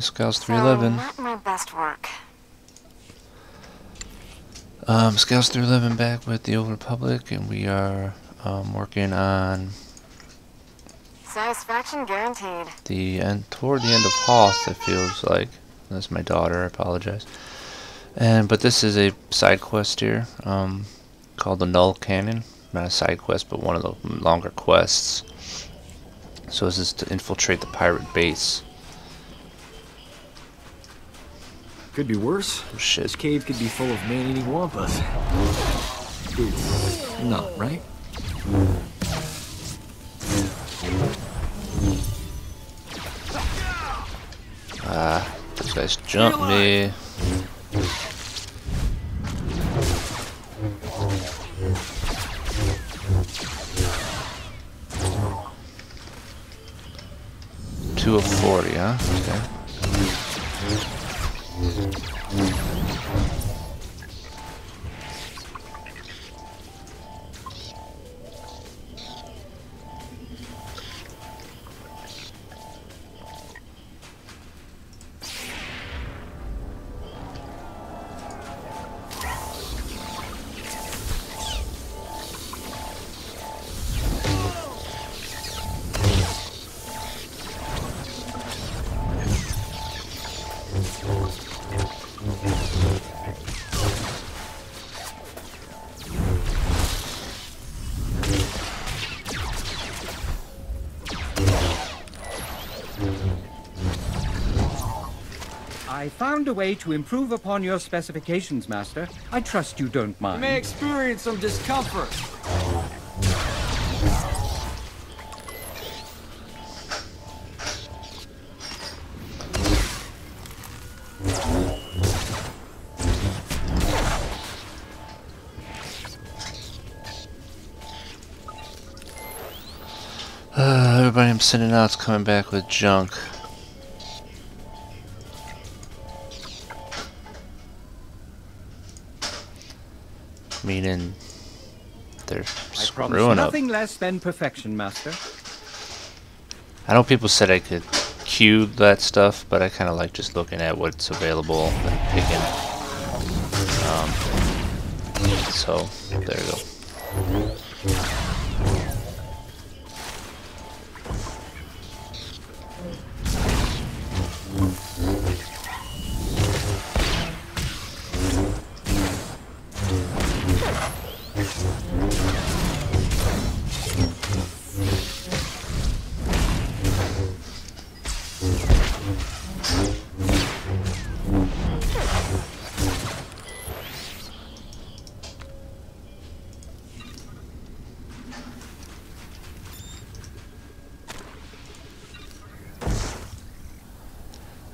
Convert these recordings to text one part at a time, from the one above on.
Scalz 311. Not my best work. Scalz 311 back with the Old Republic, and we are working on Satisfaction guaranteed. toward the end of Hoth, it feels like. That's my daughter, I apologize. But this is a side quest here, called the Null Cannon. Not a side quest, but one of the longer quests. So this is to infiltrate the pirate base. Could be worse. Oh, shit. This cave could be full of man-eating wampas. It's not, right? Those guys jumped me. Two of 40, huh? Okay. I found a way to improve upon your specifications, Master. I trust you don't mind. You may experience some discomfort. Everybody I'm sending out is coming back with junk. Meaning they're I promise screwing up. nothing less than perfection, Master. I know people said I could queue that stuff, but I kind of like just looking at what's available and picking. So there you go.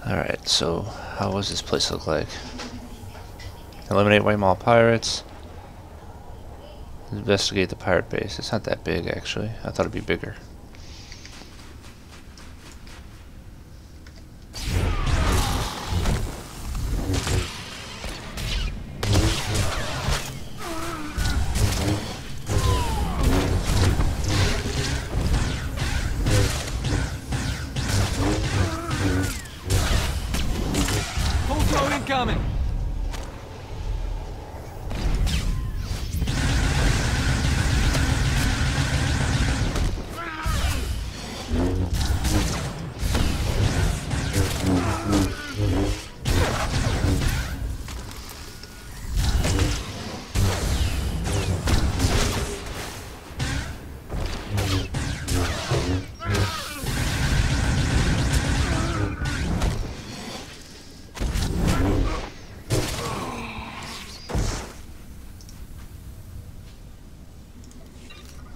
Alright, so how does this place look like? Eliminate white mall pirates. Investigate the pirate base. It's not that big, actually. I thought it'd be bigger. Incoming!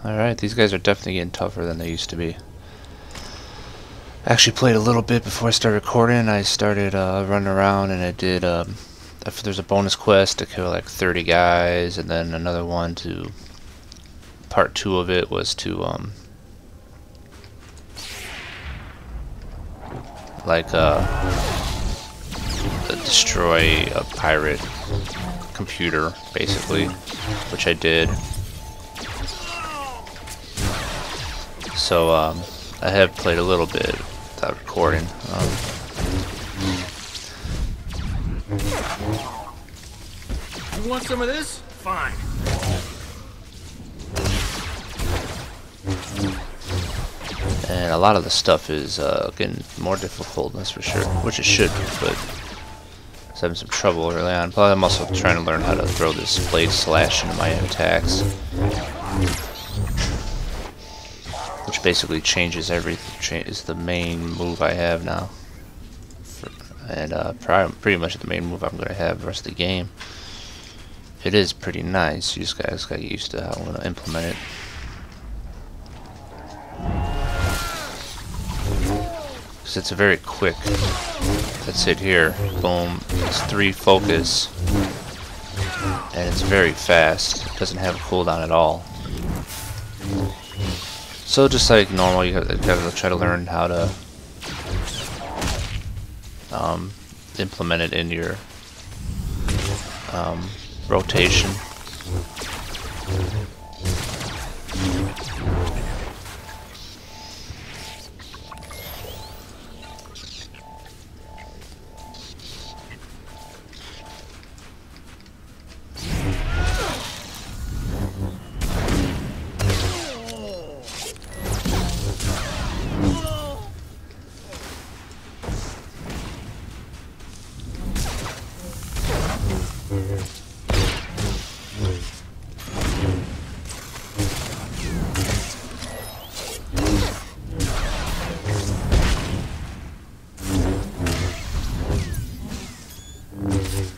Alright, these guys are definitely getting tougher than they used to be. I actually played a little bit before I started recording. I started running around, and I did, there's a bonus quest to kill like 30 guys, and then another one to, part 2 of it was to, destroy a pirate computer, basically, which I did. So I have played a little bit without recording. You want some of this? Fine. And a lot of the stuff is getting more difficult, that's for sure. Which it should be, but I was having some trouble early on. But I'm also trying to learn how to throw this blade slash into my attacks, which basically changes everything. Is the main move I have now, and pretty much the main move I'm going to have the rest of the game. It is pretty nice. You guys got used to how I'm going to implement it. Because it's a very quick. That's it here. Boom. It's 3 focus. And it's very fast. It doesn't have a cooldown at all. So just like normal, you gotta try to learn how to implement it in your rotation.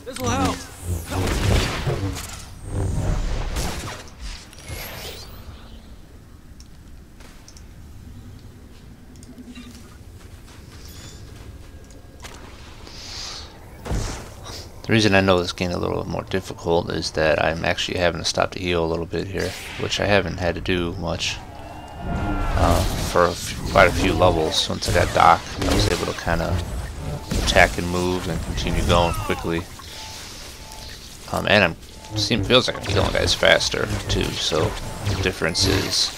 This'll help. The reason I know this game a little more difficult is that I'm actually having to stop to heal a little bit here, which I haven't had to do much for quite a few levels. Once I got Doc, I was able to kind of attack and move and continue going quickly. And feels like I'm killing guys faster too. So the difference is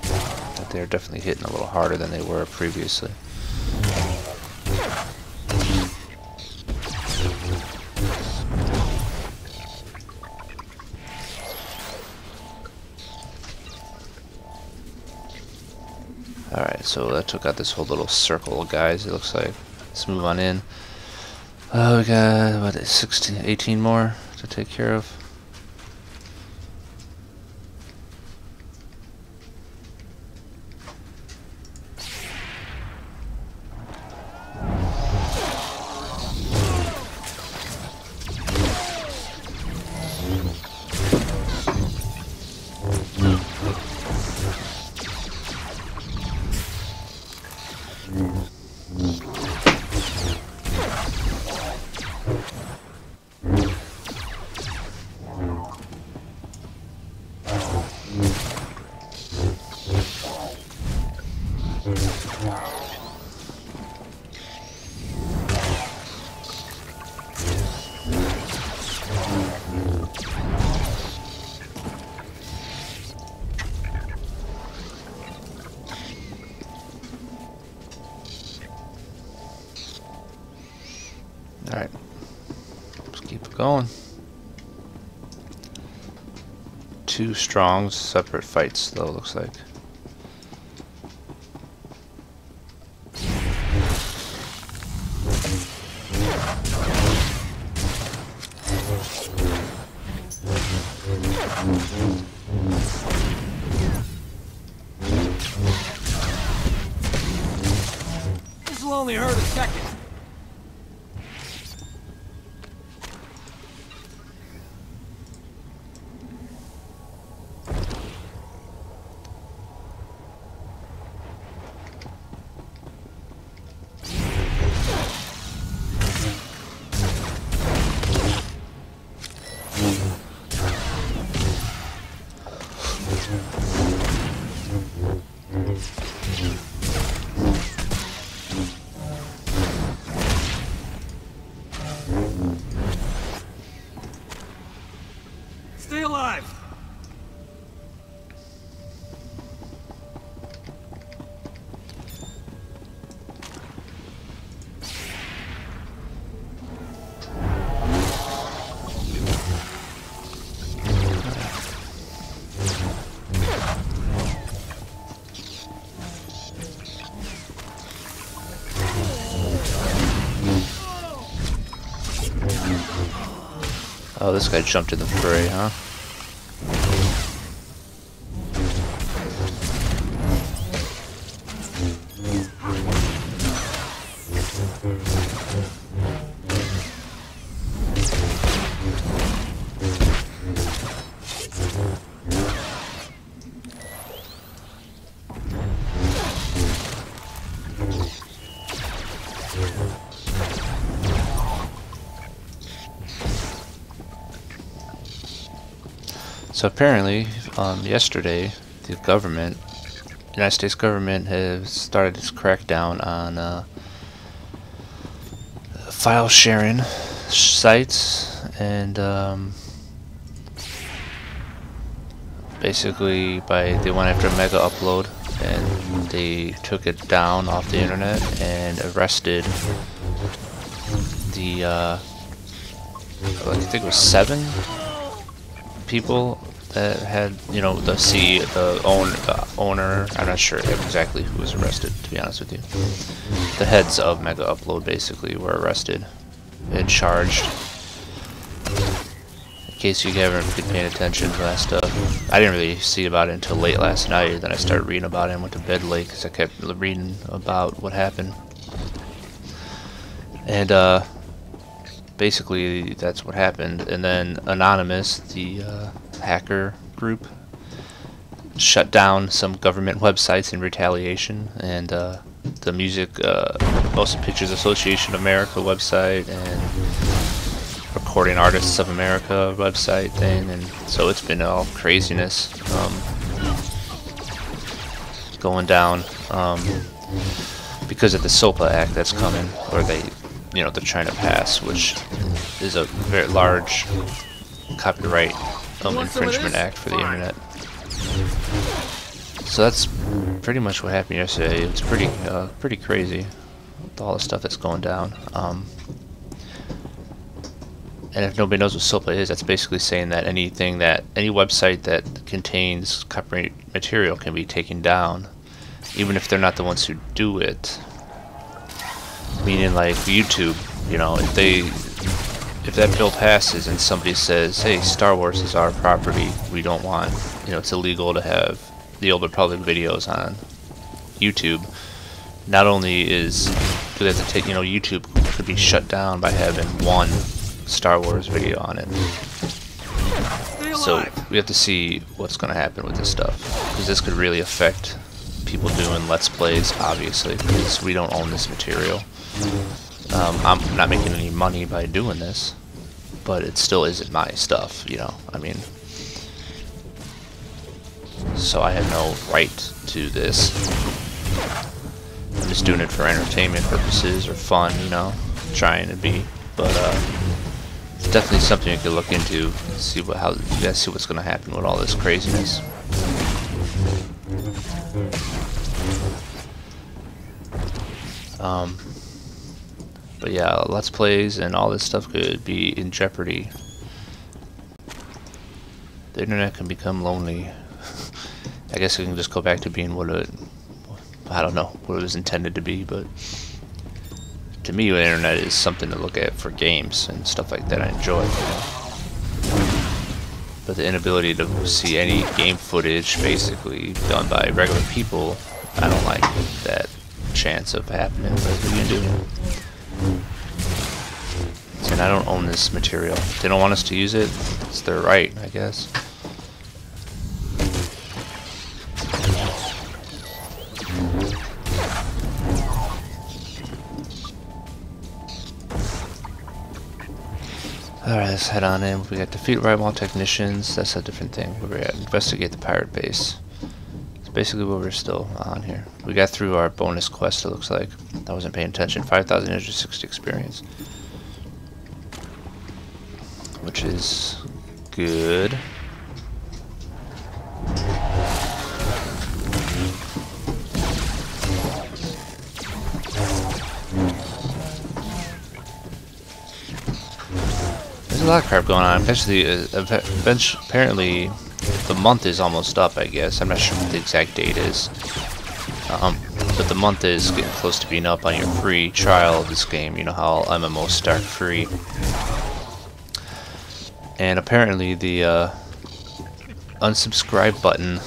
that they're definitely hitting a little harder than they were previously. Alright, so that took out this whole little circle of guys, it looks like. Let's move on in. Oh, we got, what, 16, 18 more to take care of. Alright, let's keep it going. 2 strong, separate fights though, looks like. This'll only hurt a second. Oh, this guy jumped in the fray, huh? So apparently, yesterday, the government, United States government, has started its crackdown on file sharing sites, and basically they went after a mega upload, and they took it down off the internet and arrested the I think it was 7 people that had, you know, the owner. I'm not sure exactly who was arrested, to be honest with you. The heads of Mega Upload basically were arrested and charged. In case you haven't been paying attention to that stuff, I didn't really see about it until late last night. Then I started reading about it and went to bed late because I kept reading about what happened. And basically that's what happened. And then Anonymous, the hacker group, shut down some government websites in retaliation, and the Music Motion Pictures Association of America website and Recording Artists of America website thing, and so it's been all craziness going down because of the SOPA Act that's coming, or they're trying to pass, which is a very large copyright infringement act for the internet. So that's pretty much what happened yesterday. It's pretty crazy with all the stuff that's going down. And if nobody knows what SOPA is, that's basically saying that any website that contains copyright material can be taken down, even if they're not the ones who do it. Meaning, like YouTube, if that bill passes and somebody says, "Hey, Star Wars is our property. We don't want, it's illegal to have the Old Republic videos on YouTube." Not only do they have to take, YouTube could be shut down by having one Star Wars video on it. So we have to see what's going to happen with this stuff, because this could really affect people doing Let's Plays, obviously, because we don't own this material. I'm not making any money by doing this, but it still isn't my stuff, I mean, so I have no right to this. I'm just doing it for entertainment purposes or fun, trying to be, but it's definitely something you could look into, see you guys see what's going to happen with all this craziness. But yeah, Let's Plays and all this stuff could be in jeopardy. The internet can become lonely. I guess it can just go back to being I don't know what it was intended to be, but to me the internet is something to look at for games and stuff like that I enjoy. But the inability to see any game footage basically done by regular people, I don't like that chance of happening, but what are you gonna do? And I don't own this material. If they don't want us to use it, it's their right, I guess. Alright, let's head on in. We got defeat rival technicians. That's a different thing. Where we're at. Investigate the pirate base. It's basically what we're still on here. We got through our bonus quest, it looks like. I wasn't paying attention. 5,860 experience. Which is good. There's a lot of crap going on. Apparently, the month is almost up, I guess. I'm not sure what the exact date is. But the month is getting close to being up on your free trial of this game. You know how MMOs start free. And apparently the unsubscribe button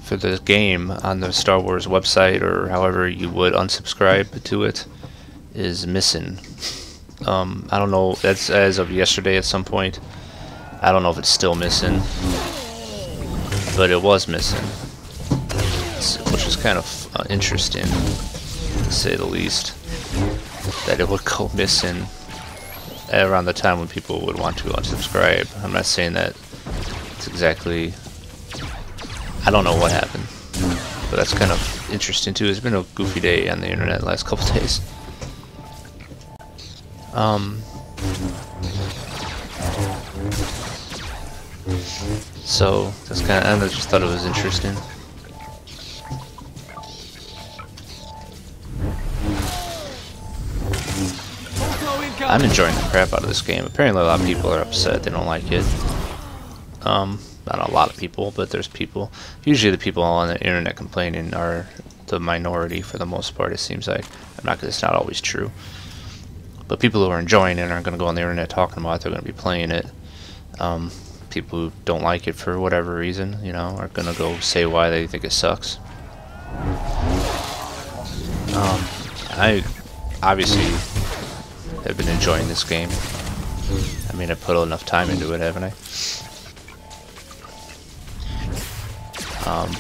for the game on the Star Wars website, or however you would unsubscribe to it, is missing. I don't know, that's as of yesterday at some point. I don't know if it's still missing, but it was missing, which is kind of interesting, to say the least, that it would go missing around the time when people would want to unsubscribe. I'm not saying that it's exactly, I don't know what happened, but that's kind of interesting too. It's been a goofy day on the internet the last couple days. So that's kind of, I just thought it was interesting. I'm enjoying the crap out of this game. Apparently a lot of people are upset, they don't like it. Not a lot of people, but there's people. Usually the people on the internet complaining are the minority for the most part, it seems like. It's not always true. But people who are enjoying it aren't going to go on the internet talking about it, they're going to be playing it. People who don't like it for whatever reason, you know, are going to go say why they think it sucks. I obviously have been enjoying this game. I mean, I put enough time into it, haven't I?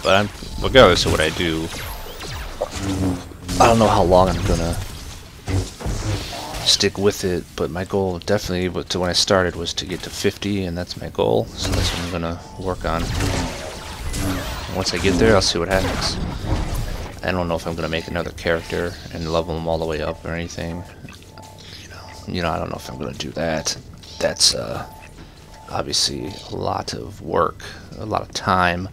But regardless of what I do, I don't know how long I'm gonna stick with it, but my goal definitely when I started was to get to 50, and that's my goal, so that's what I'm gonna work on. Once I get there, I'll see what happens. I don't know if I'm gonna make another character and level them all the way up or anything. You know, I don't know if I'm gonna do that. That's obviously a lot of work, a lot of time.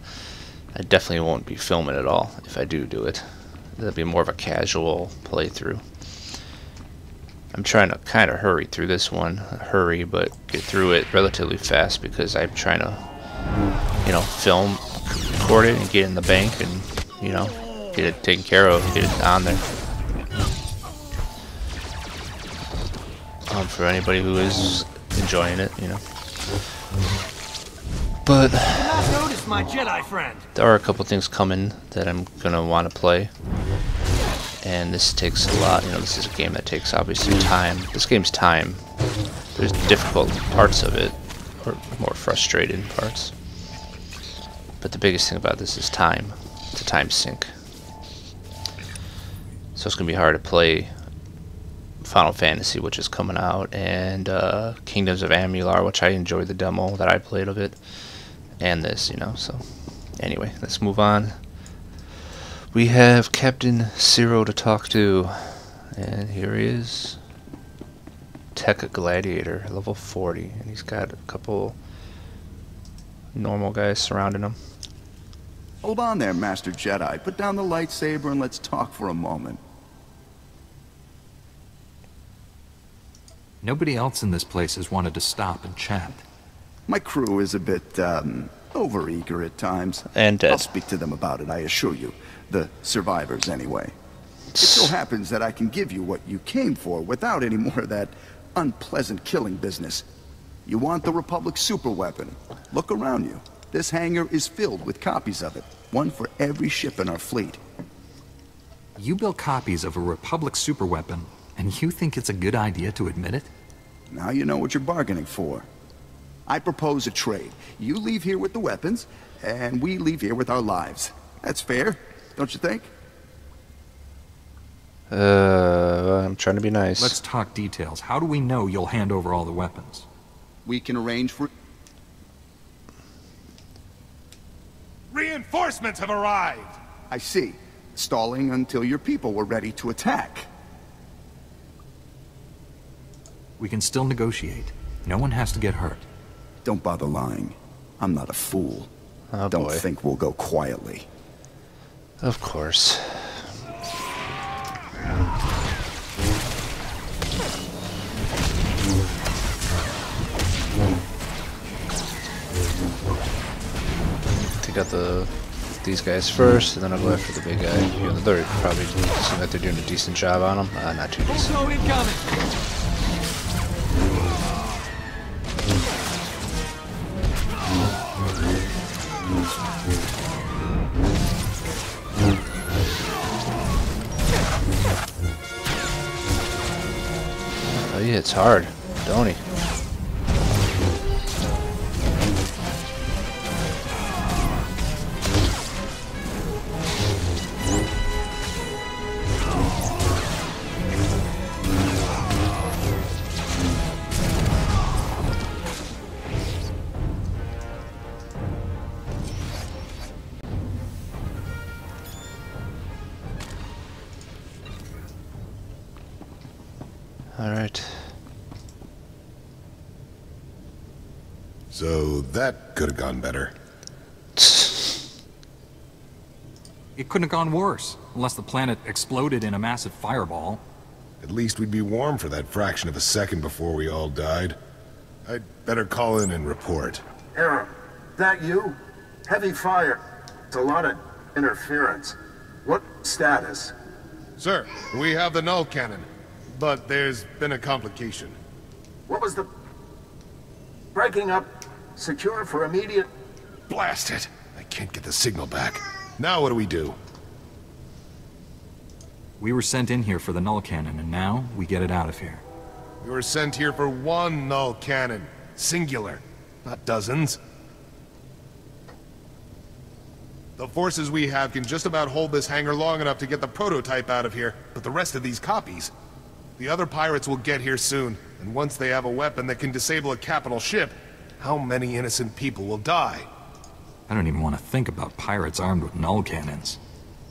I definitely won't be filming at all if I do it. It'll be more of a casual playthrough. I'm trying to kind of hurry through this one, but get through it relatively fast, because I'm trying to, you know, film, record it, and get it in the bank, and, you know, get it taken care of, get it on there. For anybody who is enjoying it, you know. But Notice my Jedi friend. There are a couple things coming that I'm gonna want to play, and this takes a lot. You know, this is a game that takes obviously time. This game's time. There's difficult parts of it, or more frustrating parts. But the biggest thing about this is time. It's a time sink. So it's gonna be hard to play Final Fantasy, which is coming out, and Kingdoms of Amular, which I enjoyed the demo that I played of it, and this, you know. So anyway, let's move on. We have Captain Zero to talk to, and here he is. Tech Gladiator, level 40, and he's got a couple normal guys surrounding him. Hold on there, Master Jedi. Put down the lightsaber and let's talk for a moment. Nobody else in this place has wanted to stop and chat. My crew is a bit, overeager at times. And dead. I'll speak to them about it, I assure you. The survivors, anyway. It so happens that I can give you what you came for without any more of that unpleasant killing business. You want the Republic's superweapon? Look around you. This hangar is filled with copies of it. One for every ship in our fleet. You built copies of a Republic superweapon, and you think it's a good idea to admit it? Now you know what you're bargaining for. I propose a trade. You leave here with the weapons, and we leave here with our lives. That's fair, don't you think? I'm trying to be nice. Let's talk details. How do we know you'll hand over all the weapons? We can arrange for... Reinforcements have arrived! I see. Stalling until your people were ready to attack. We can still negotiate. No one has to get hurt. Don't bother lying. I'm not a fool. Oh, Don't boy. think we'll go quietly. Of course. Take out these guys first, and then I'll go after the big guy. You know, they're probably seem like they're doing a decent job on him. Not too decent. So incoming. he hits hard, don't he? Alright. So that could have gone better. It couldn't have gone worse, unless the planet exploded in a massive fireball. At least we'd be warm for that fraction of a second before we all died. I'd better call in and report. Aaron, that you? Heavy fire. It's a lot of interference. What status? Sir, we have the null cannon, but there's been a complication. What was the... breaking up? Secure for immediate... Blast it! I can't get the signal back. Now what do we do? We were sent in here for the null cannon, and now we get it out of here. We were sent here for one null cannon. Singular. Not dozens. The forces we have can just about hold this hangar long enough to get the prototype out of here, but the rest of these copies... The other pirates will get here soon, and once they have a weapon that can disable a capital ship, how many innocent people will die? I don't even want to think about pirates armed with null cannons.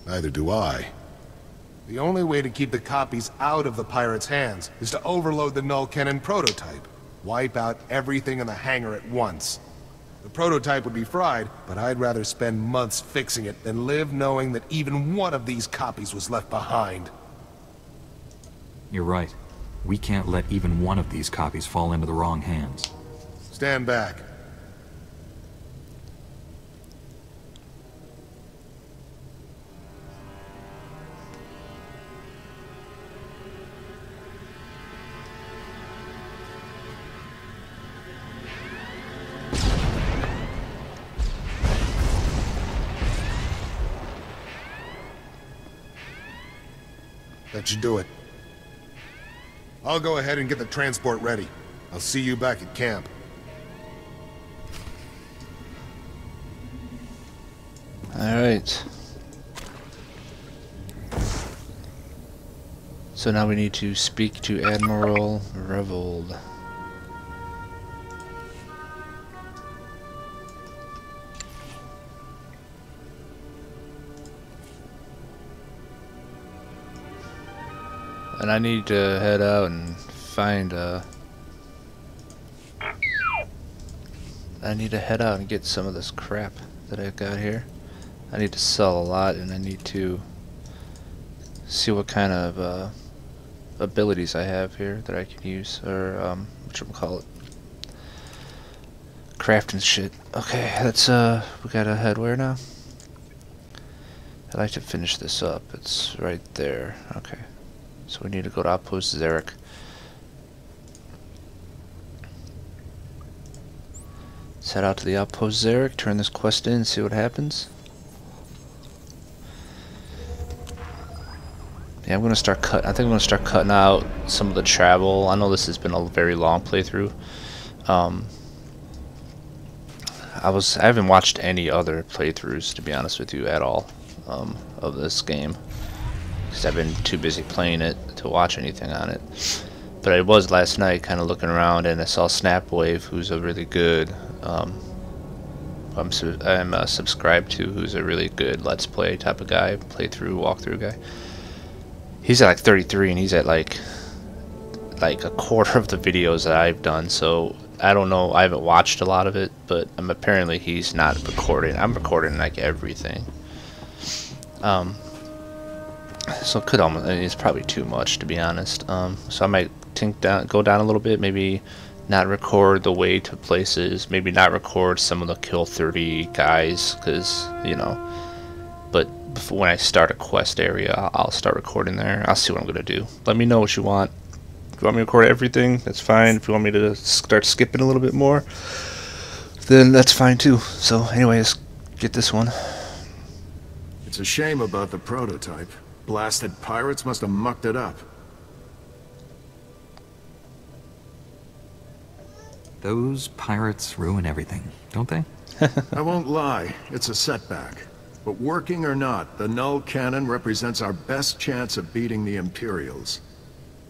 Neither do I. The only way to keep the copies out of the pirates' hands is to overload the null cannon prototype. Wipe out everything in the hangar at once. The prototype would be fried, but I'd rather spend months fixing it than live knowing that even one of these copies was left behind. You're right. We can't let even one of these copies fall into the wrong hands. Stand back. That should do it. I'll go ahead and get the transport ready. I'll see you back at camp. Alright. So now we need to speak to Admiral Revold. And I need to head out and find I need to head out and get some of this crap that I got here. I need to sell a lot, and I need to see what kind of abilities I have here that I can use, or whatchamacallit, crafting shit. Okay, that's we gotta head where now? I'd like to finish this up. It's right there. Okay. So we need to go to Outpost Zarek. Let's head out to the Outpost Zarek, turn this quest in, and see what happens. Yeah, I'm gonna start I think I'm gonna start cutting out some of the travel. I know this has been a very long playthrough. I haven't watched any other playthroughs, to be honest with you, at all, of this game, because I've been too busy playing it to watch anything on it. But I was last night kind of looking around, and I saw Snapwave, who's a really good I'm subscribed to, who's a really good Let's Play type of guy, walkthrough guy. He's at like 33, and he's at like a quarter of the videos that I've done. So I don't know, I haven't watched a lot of it, but apparently he's not recording. I'm recording like everything. So it could almost, I mean, it's probably too much, to be honest. So I might go down a little bit, maybe not record the way to places, maybe not record some of the kill 30 guys, because, you know, but when I start a quest area, I'll start recording there. I'll see what I'm going to do. Let me know what you want. If you want me to record everything, that's fine. If you want me to start skipping a little bit more, then that's fine too. So anyways, get this one. It's a shame about the prototype. Blasted pirates must have mucked it up. Those pirates ruin everything, don't they? I won't lie, it's a setback. But working or not, the Null Cannon represents our best chance of beating the Imperials.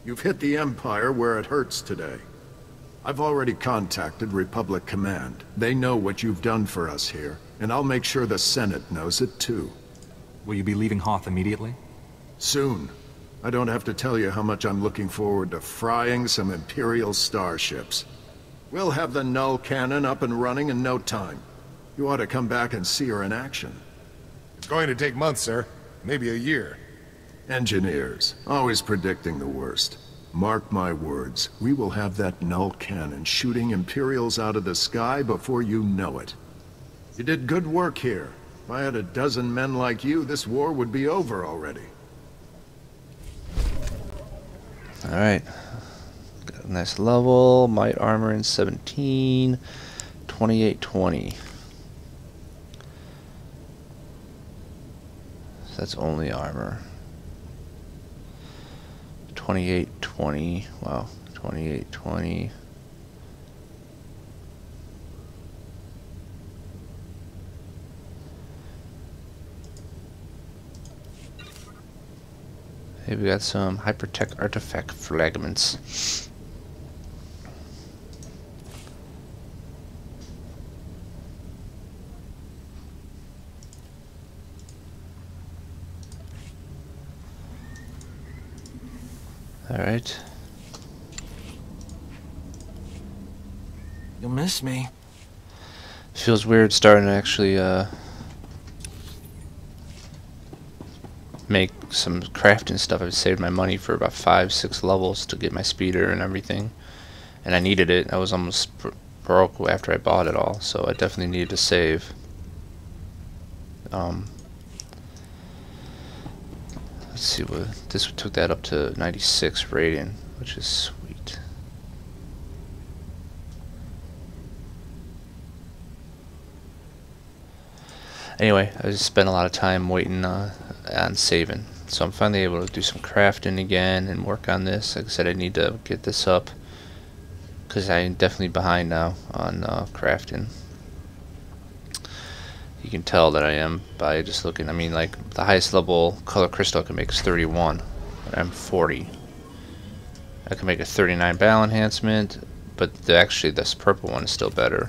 You've hit the Empire where it hurts today. I've already contacted Republic Command. They know what you've done for us here, and I'll make sure the Senate knows it too. Will you be leaving Hoth immediately? Soon. I don't have to tell you how much I'm looking forward to frying some Imperial starships. We'll have the Null Cannon up and running in no time. You ought to come back and see her in action. It's going to take months, sir. Maybe a year. Engineers, always predicting the worst. Mark my words, we will have that Null Cannon shooting Imperials out of the sky before you know it. You did good work here. If I had a dozen men like you, this war would be over already. Alright. Got a nice level. Might armor in 17. 2820. So that's only armor. 2820. Wow. 2820. Hey, we got some hypertech artifact fragments. Alright. You'll miss me. Feels weird starting to actually make some crafting stuff. I've saved my money for about 5-6 levels to get my speeder and everything, and I needed it. I was almost broke after I bought it all, so I definitely needed to save. Let's see, what this took that up to 96 rating, which is sweet. Anyway, I just spent a lot of time waiting on saving, so I'm finally able to do some crafting again and work on this. Like I said, I need to get this up because I'm definitely behind now on crafting. You can tell that I am by just looking. I mean, like, the highest level color crystal I can make is 31, and I'm 40. I can make a 39 battle enhancement, but actually this purple one is still better.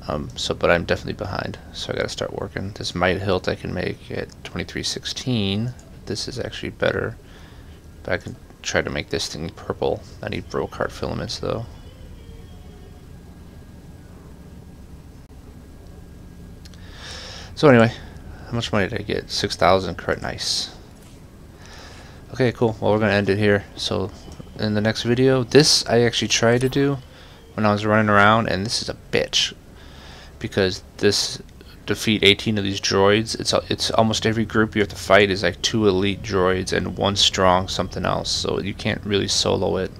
But I'm definitely behind, so I gotta start working. This Might Hilt I can make at 2316. This is actually better, but I can try to make this thing purple. I need brocart filaments though. So anyway, how much money did I get? 6,000. Correct. Nice. Okay, cool. Well, we're gonna end it here. So in the next video, this I actually tried to do when I was running around, and this is a bitch. Because this defeat 18 of these droids, it's almost every group you have to fight is like 2 elite droids and 1 strong something else, so you can't really solo it.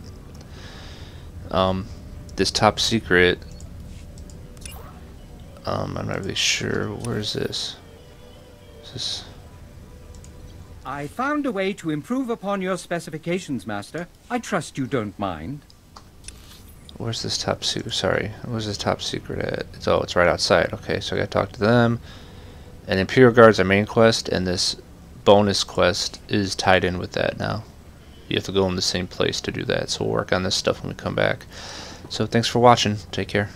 This top secret, I'm not really sure. Where is this? Is this? I found a way to improve upon your specifications, Master. I trust you don't mind. Where's this top secret? Sorry, where's this top secret at? It's right outside. Okay, so I gotta talk to them. And Imperial Guard's our main quest, and this bonus quest is tied in with that now. You have to go in the same place to do that, so we'll work on this stuff when we come back. So thanks for watching. Take care.